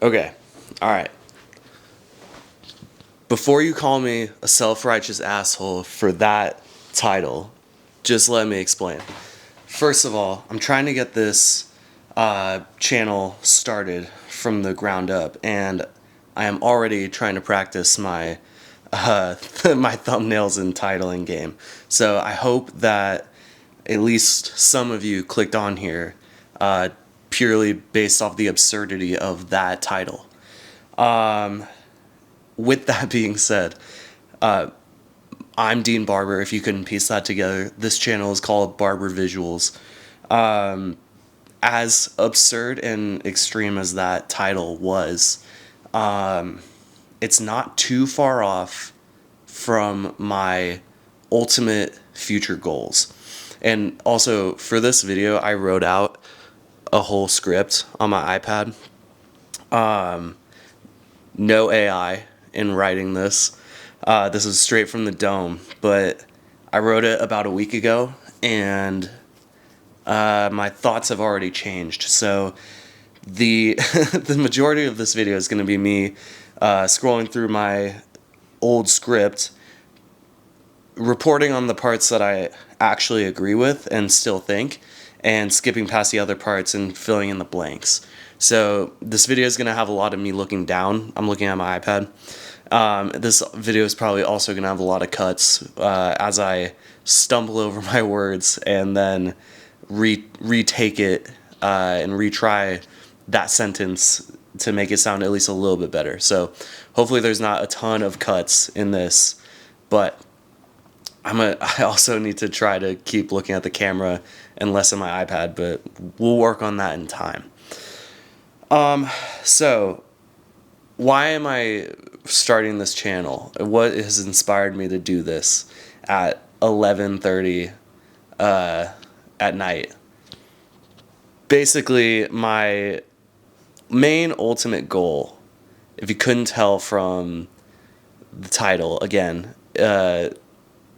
Okay, alright. Before you call me a self-righteous asshole for that title, just let me explain. First of all, I'm trying to get this channel started from the ground up, and I am already trying to practice my my thumbnails and titling game. So I hope that at least some of you clicked on here purely based off the absurdity of that title. With that being said, I'm Dean Barber. If you couldn't piece that together, this channel is called Barber Visuals. As absurd and extreme as that title was, it's not too far off from my ultimate future goals. And also, for this video, I wrote out a whole script on my iPad. No AI in writing this. This is straight from the dome, but I wrote it about a week ago, and my thoughts have already changed. So the the majority of this video is going to be me scrolling through my old script, reporting on the parts that I actually agree with and still think, and skipping past the other parts and filling in the blanks. So this video is going to have a lot of me looking down. I'm looking at my iPad. This video is probably also going to have a lot of cuts as I stumble over my words and then retake it and retry that sentence to make it sound at least a little bit better. So hopefully there's not a ton of cuts in this, but I also need to try to keep looking at the camera and less at my iPad, but we'll work on that in time. So why am I starting this channel? What has inspired me to do this at 11:30 at night? Basically, my main ultimate goal, if you couldn't tell from the title again,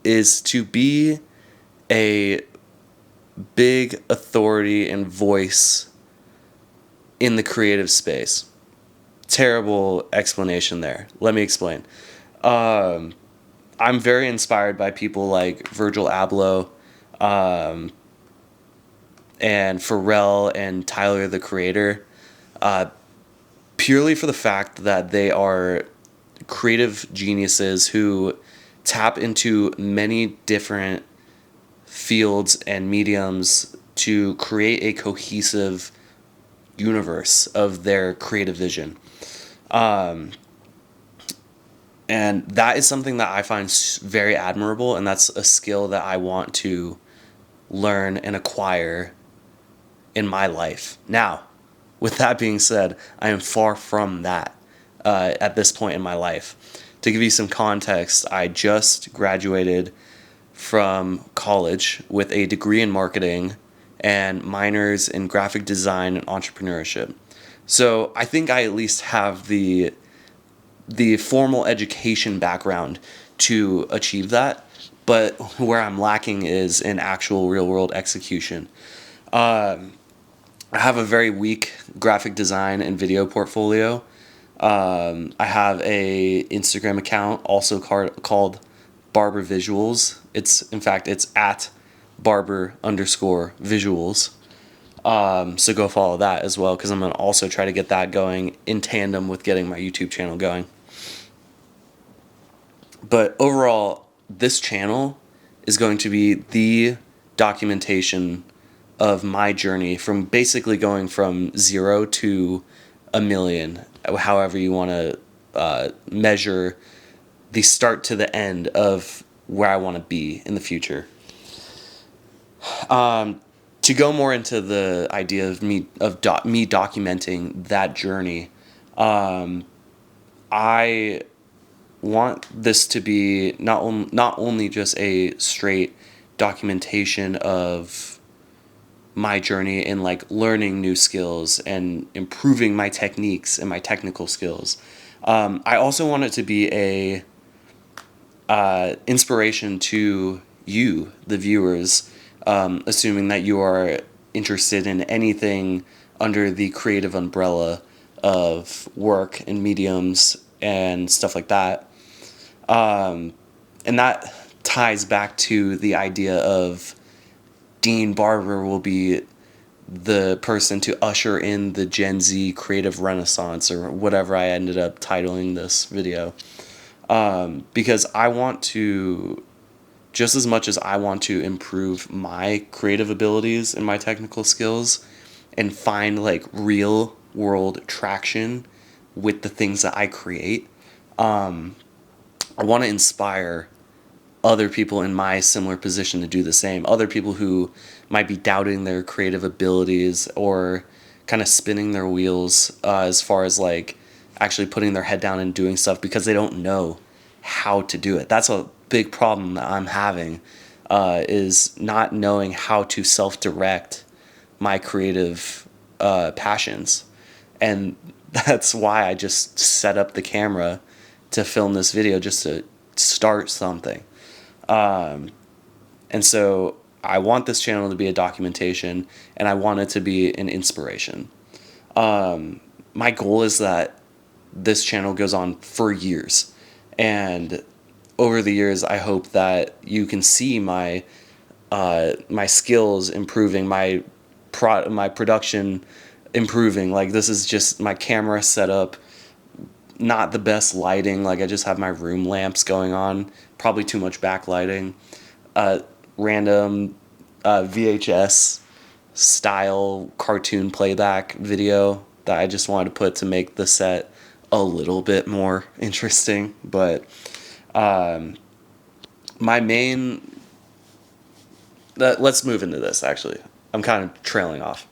is to be a big authority and voice in the creative space. Terrible explanation there. Let me explain. I'm very inspired by people like Virgil Abloh, and Pharrell and Tyler the Creator, purely for the fact that they are creative geniuses who tap into many different fields and mediums to create a cohesive universe of their creative vision. And that is something that I find very admirable, and that's a skill that I want to learn and acquire in my life. Now, with that being said, I am far from that at this point in my life. To give you some context, I just graduated from college with a degree in marketing and minors in graphic design and entrepreneurship. So I think I at least have the formal education background to achieve that, but where I'm lacking is in actual real world execution. I have a very weak graphic design and video portfolio. I have a Instagram account also called Barber Visuals. It's at Barber_visuals. So go follow that as well, because I'm going to also try to get that going in tandem with getting my YouTube channel going. But overall, this channel is going to be the documentation of my journey from basically going from 0 to a million, however you want to measure the start to the end of where I want to be in the future. To go more into the idea of me documenting that journey, I want this to be not only just a straight documentation of my journey in like learning new skills and improving my techniques and my technical skills. I also want it to be a inspiration to you, the viewers, assuming that you are interested in anything under the creative umbrella of work and mediums and stuff like that. And that ties back to the idea of Dean Barber will be the person to usher in the Gen Z creative renaissance, or whatever I ended up titling this video. Because I want to, just as much as I want to improve my creative abilities and my technical skills and find like real world traction with the things that I create, I want to inspire other people in my similar position to do the same. Other people who might be doubting their creative abilities or kind of spinning their wheels as far as like actually putting their head down and doing stuff because they don't know how to do it. That's a big problem that I'm having, is not knowing how to self-direct my creative passions. And that's why I just set up the camera to film this video, just to start something. And so I want this channel to be a documentation, and I want it to be an inspiration. My goal is that this channel goes on for years, and over the years I hope that you can see my skills improving, my production improving. Like, this is just my camera setup, not the best lighting. Like, I just have my room lamps going on, probably too much backlighting, random VHS style cartoon playback video that I just wanted to put to make the set a little bit more interesting. But my main, let's move into this. Actually, I'm kind of trailing off.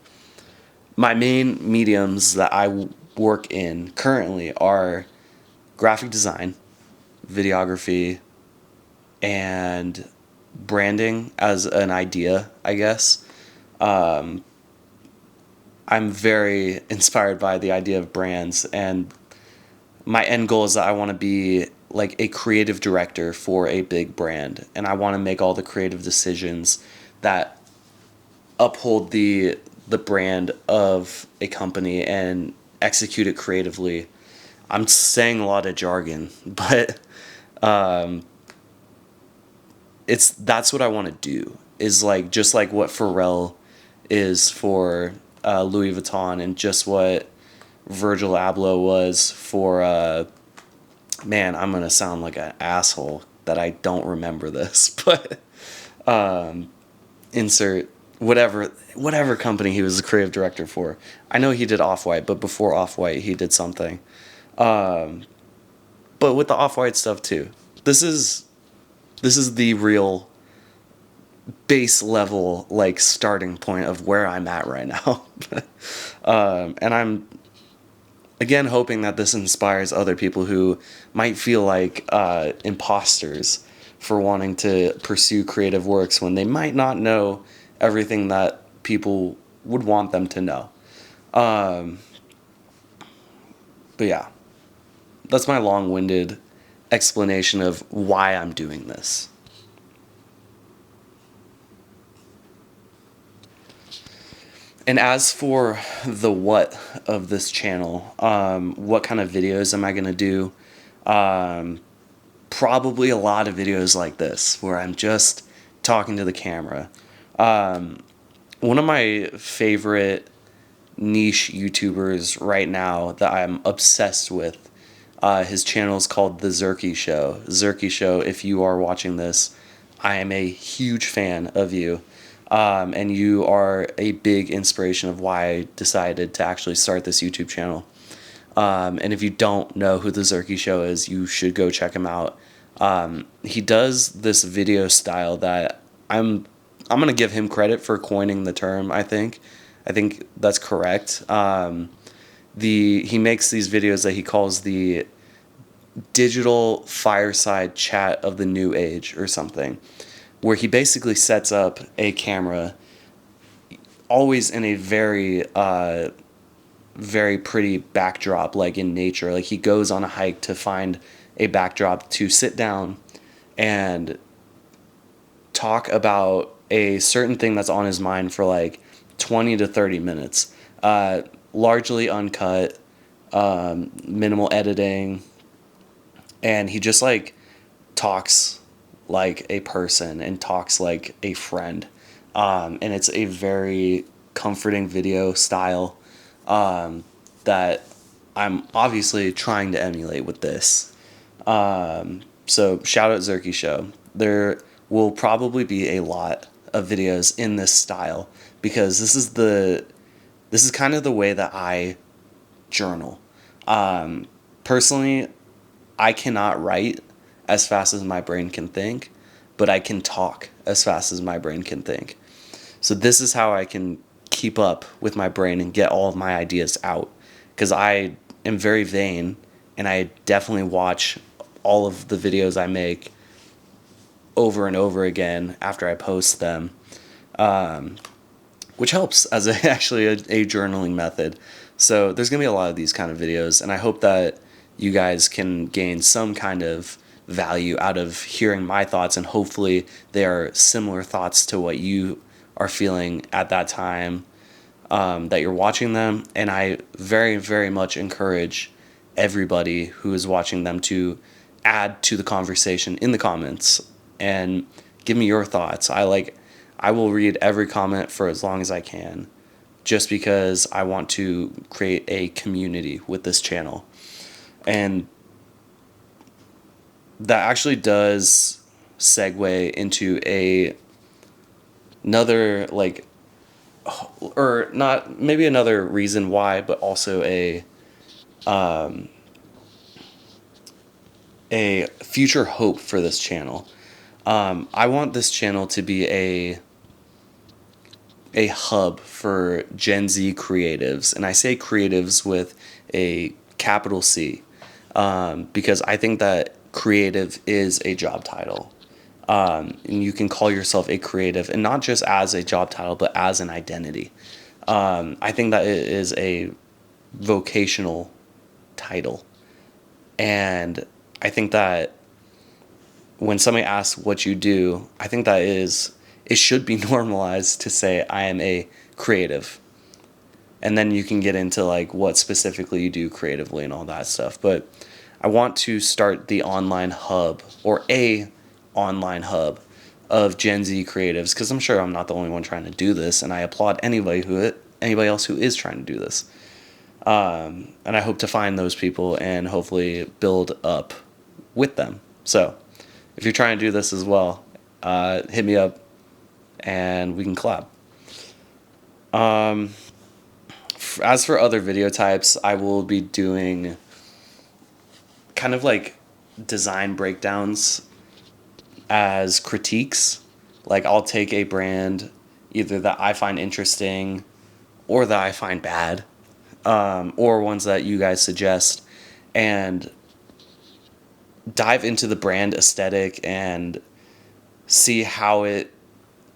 My main mediums that I work in currently are graphic design, videography, and branding as an idea, I guess. I'm very inspired by the idea of brands, and my end goal is that I want to be like a creative director for a big brand, and I want to make all the creative decisions that uphold the brand of a company and execute it creatively. I'm saying a lot of jargon, but that's what I want to do. Is like just like what Pharrell is for Louis Vuitton, and just what Virgil Abloh was for. Man, I'm gonna sound like an asshole that I don't remember this, but insert whatever company he was the creative director for. I know he did Off-White, but before Off-White he did something. But with the Off-White stuff too, this is the real base level, like, starting point of where I'm at right now. And I'm again hoping that this inspires other people who might feel like imposters for wanting to pursue creative works when they might not know everything that people would want them to know. But yeah, that's my long-winded explanation of why I'm doing this. And as for the what of this channel, what kind of videos am I going to do? Probably a lot of videos like this, where I'm just talking to the camera. One of my favorite niche YouTubers right now that I'm obsessed with, his channel is called The Zerky Show. Zerky Show, if you are watching this, I am a huge fan of you. And you are a big inspiration of why I decided to actually start this YouTube channel. And if you don't know who The Zerky Show is, you should go check him out. He does this video style that I'm going to give him credit for coining the term, I think. I think that's correct. He makes these videos that he calls the digital fireside chat of the new age or something, where he basically sets up a camera, always in a very very pretty backdrop, like in nature. Like, he goes on a hike to find a backdrop to sit down and talk about a certain thing that's on his mind for like 20 to 30 minutes, largely uncut, minimal editing, and he just like talks like a person and talks like a friend. And it's a very comforting video style that I'm obviously trying to emulate with this. So shout out Zerky Show. There will probably be a lot of videos in this style because this is kind of the way that I journal. Personally, I cannot write as fast as my brain can think, but I can talk as fast as my brain can think. So this is how I can keep up with my brain and get all of my ideas out. Because I am very vain, and I definitely watch all of the videos I make over and over again after I post them, which helps as actually a journaling method. So there's going to be a lot of these kind of videos, and I hope that you guys can gain some kind of value out of hearing my thoughts, and hopefully they are similar thoughts to what you are feeling at that time that you're watching them. And I very, very much encourage everybody who is watching them to add to the conversation in the comments and give me your thoughts. I will read every comment for as long as I can, just because I want to create a community with this channel. And that actually does segue into another, like, or not maybe another reason why, but also a future hope for this channel. I want this channel to be a hub for Gen Z creatives, and I say creatives with a capital C, because I think that creative is a job title. And you can call yourself a creative, and not just as a job title, but as an identity. I think that it is a vocational title. And I think that when somebody asks what you do, I think that it should be normalized to say I am a creative. And then you can get into like what specifically you do creatively and all that stuff. But I want to start the online hub, or a online hub of Gen Z creatives, because I'm sure I'm not the only one trying to do this, and I applaud anybody else who is trying to do this. And I hope to find those people and hopefully build up with them. So if you're trying to do this as well, hit me up and we can collab. As for other video types, I will be doing kind of like design breakdowns as critiques. Like, I'll take a brand either that I find interesting or that I find bad, or ones that you guys suggest, and dive into the brand aesthetic and see how it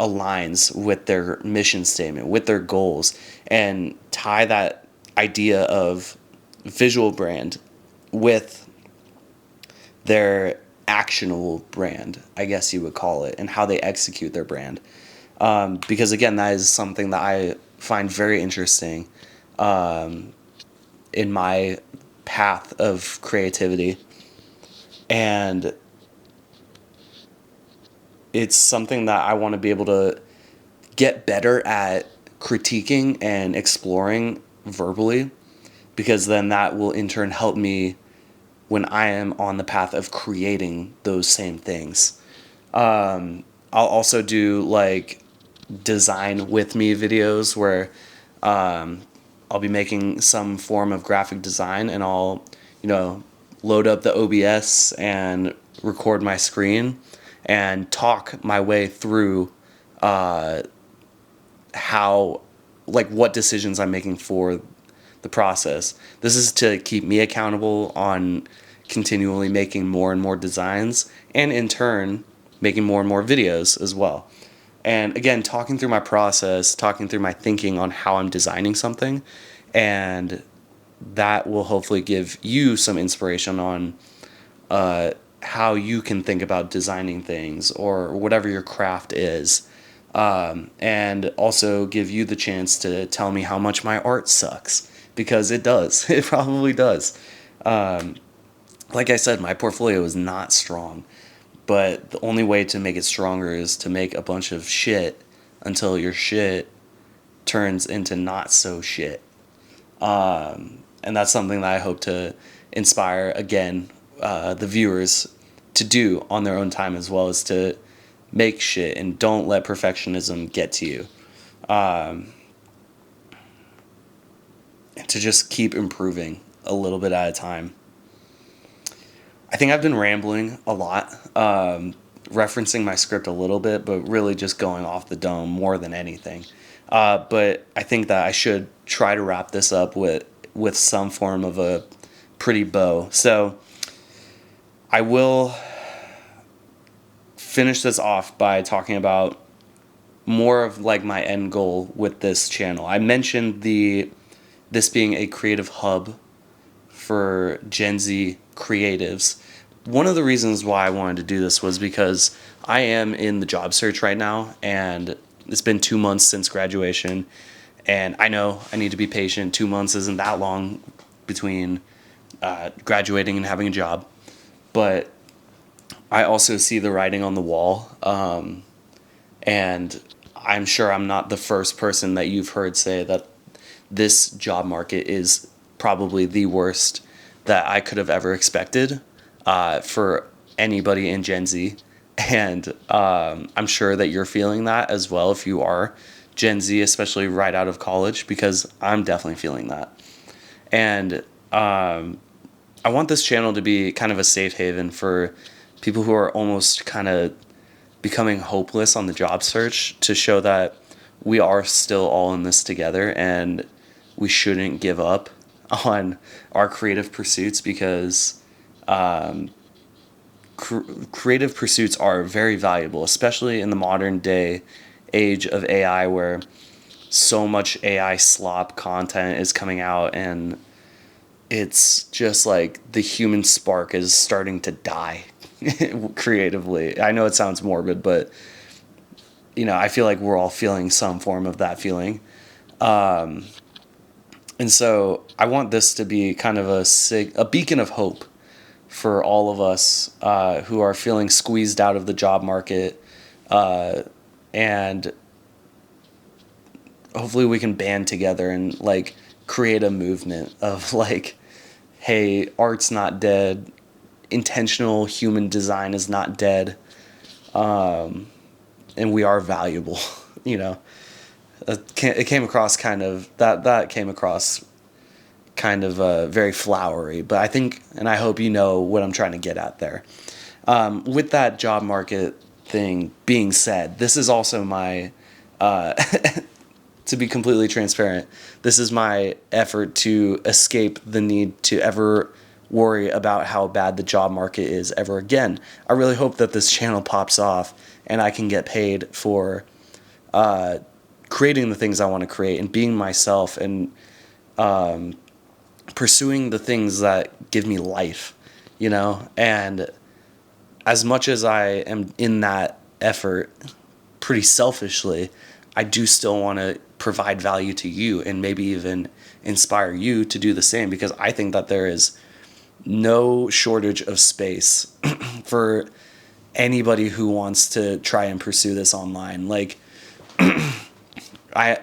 aligns with their mission statement, with their goals, and tie that idea of visual brand with their actionable brand, I guess you would call it, and how they execute their brand. Because again, that is something that I find very interesting in my path of creativity. And it's something that I want to be able to get better at critiquing and exploring verbally, because then that will in turn help me when I am on the path of creating those same things. I'll also do like design with me videos where I'll be making some form of graphic design, and I'll, load up the OBS and record my screen and talk my way through what decisions I'm making for the process. This is to keep me accountable on continually making more and more designs, and in turn making more and more videos as well. And again, talking through my process, talking through my thinking on how I'm designing something, and that will hopefully give you some inspiration on how you can think about designing things or whatever your craft is. And also give you the chance to tell me how much my art sucks, because it does. It probably does. Like I said, my portfolio is not strong, but the only way to make it stronger is to make a bunch of shit until your shit turns into not so shit. And that's something that I hope to inspire, again, the viewers to do on their own time, as well as to make shit and don't let perfectionism get to you. And to just keep improving a little bit at a time. I think I've been rambling a lot, referencing my script a little bit, but really just going off the dome more than anything. But I think that I should try to wrap this up with some form of a pretty bow. So I will finish this off by talking about more of like my end goal with this channel. I mentioned this being a creative hub for Gen Z creatives. One of the reasons why I wanted to do this was because I am in the job search right now, and it's been 2 months since graduation, and I know I need to be patient. 2 months isn't that long between graduating and having a job, but I also see the writing on the wall, and I'm sure I'm not the first person that you've heard say that this job market is probably the worst that I could have ever expected for anybody in Gen Z. And I'm sure that you're feeling that as well if you are Gen Z, especially right out of college, because I'm definitely feeling that. And I want this channel to be kind of a safe haven for people who are almost kind of becoming hopeless on the job search, to show that we are still all in this together and we shouldn't give up on our creative pursuits, because creative pursuits are very valuable, especially in the modern day age of AI, where so much AI slop content is coming out, and it's just like the human spark is starting to die creatively. I know it sounds morbid, but I feel like we're all feeling some form of that feeling. And so I want this to be kind of a beacon of hope for all of us who are feeling squeezed out of the job market, and hopefully we can band together and like create a movement of like, hey, art's not dead, intentional human design is not dead, and we are valuable. It came across kind of that came across kind of very flowery, but I think, and I hope you know what I'm trying to get at there. With that job market thing being said, this is also my to be completely transparent, this is my effort to escape the need to ever worry about how bad the job market is ever again. I really hope that this channel pops off and I can get paid for creating the things I want to create and being myself, and pursuing the things that give me life, and as much as I am in that effort pretty selfishly, I do still want to provide value to you and maybe even inspire you to do the same, because I think that there is no shortage of space for anybody who wants to try and pursue this online. Like, I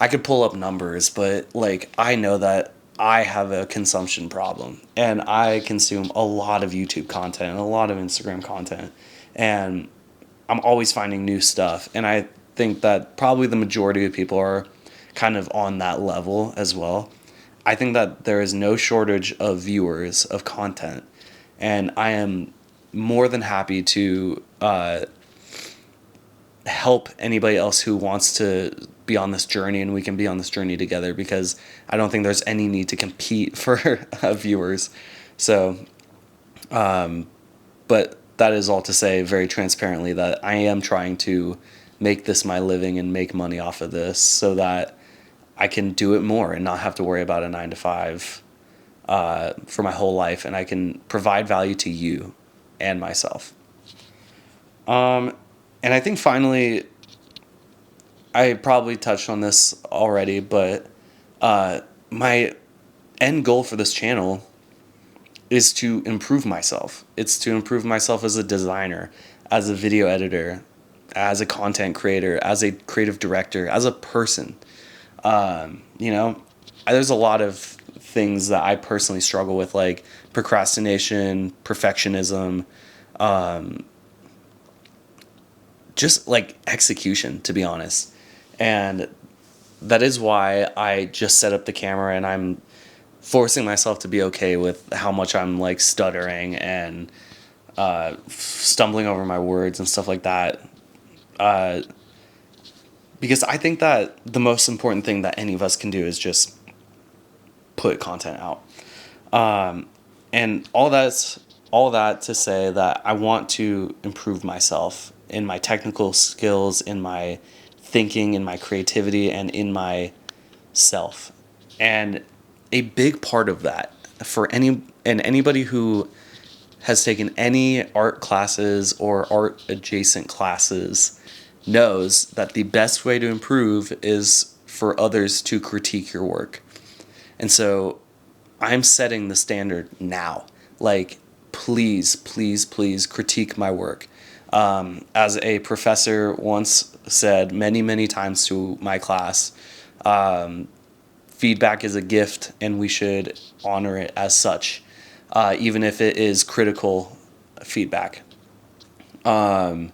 could pull up numbers, but like I know that I have a consumption problem, and I consume a lot of YouTube content and a lot of Instagram content, and I'm always finding new stuff, and I think that probably the majority of people are kind of on that level as well. I think that there is no shortage of viewers of content, and I am more than happy to help anybody else who wants to be on this journey, and we can be on this journey together, because I don't think there's any need to compete for viewers. So, but that is all to say very transparently that I am trying to make this my living and make money off of this, so that I can do it more and not have to worry about a 9 to 5 for my whole life, and I can provide value to you and myself. And I think finally, I probably touched on this already, but my end goal for this channel is to improve myself. It's to improve myself as a designer, as a video editor, as a content creator, as a creative director, as a person. You know, there's a lot of things that I personally struggle with, like procrastination, perfectionism, just like execution, to be honest. And that is why I just set up the camera, and I'm forcing myself to be okay with how much I'm like stuttering and stumbling over my words and stuff like that. Because I think that the most important thing that any of us can do is just put content out. And all that to say that I want to improve myself in my technical skills, in my thinking, in my creativity, and in my self. And a big part of that for anybody who has taken any art classes or art adjacent classes knows that the best way to improve is for others to critique your work. And so I'm setting the standard now. Like, please, please, please critique my work. As a professor once said many, many times to my class, feedback is a gift and we should honor it as such, even if it is critical feedback. I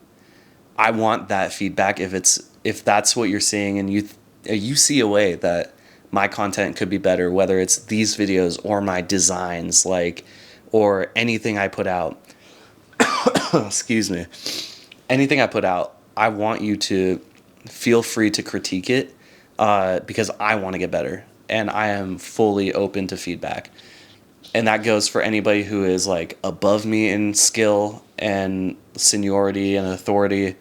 want that feedback if that's what you're seeing and you see a way that my content could be better, whether it's these videos or my designs, like, or anything I put out. Excuse me. Anything I put out, I want you to feel free to critique it, because I want to get better and I am fully open to feedback. And that goes for anybody who is like above me in skill and seniority and authority,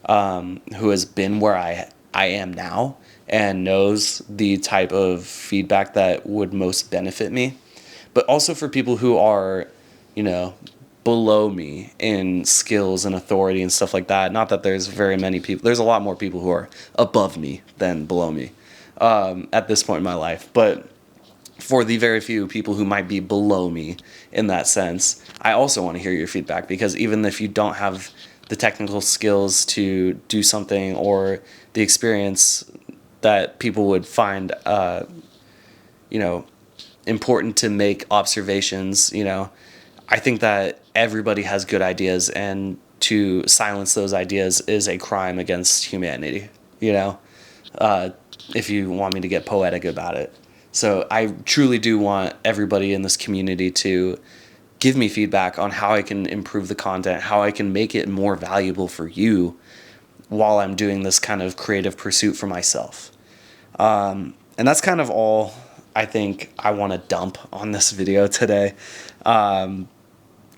who has been where I am now and knows the type of feedback that would most benefit me. But also for people who are, you know, below me in skills and authority and stuff like that. Not that there's very many people. There's a lot more people who are above me than below me at this point in my life. But for the very few people who might be below me in that sense, I also want to hear your feedback, because even if you don't have the technical skills to do something or the experience that people would find, you know, important to make observations, you know, I think that everybody has good ideas, and to silence those ideas is a crime against humanity, you know, if you want me to get poetic about it. So I truly do want everybody in this community to give me feedback on how I can improve the content, how I can make it more valuable for you while I'm doing this kind of creative pursuit for myself. And that's kind of all I think I want to dump on this video today.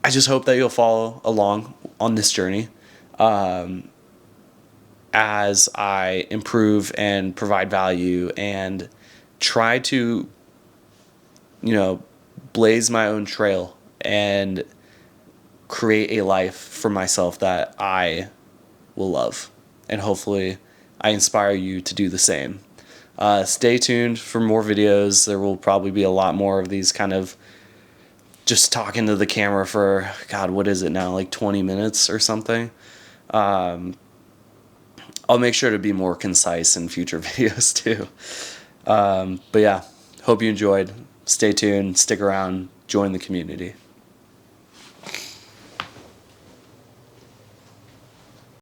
I just hope that you'll follow along on this journey as I improve and provide value and try to, you know, blaze my own trail and create a life for myself that I will love. And hopefully I inspire you to do the same. Stay tuned for more videos. There will probably be a lot more of these kind of just talking to the camera for, God, what is it now? Like 20 minutes or something. I'll make sure to be more concise in future videos too. But yeah, hope you enjoyed. Stay tuned, stick around, join the community.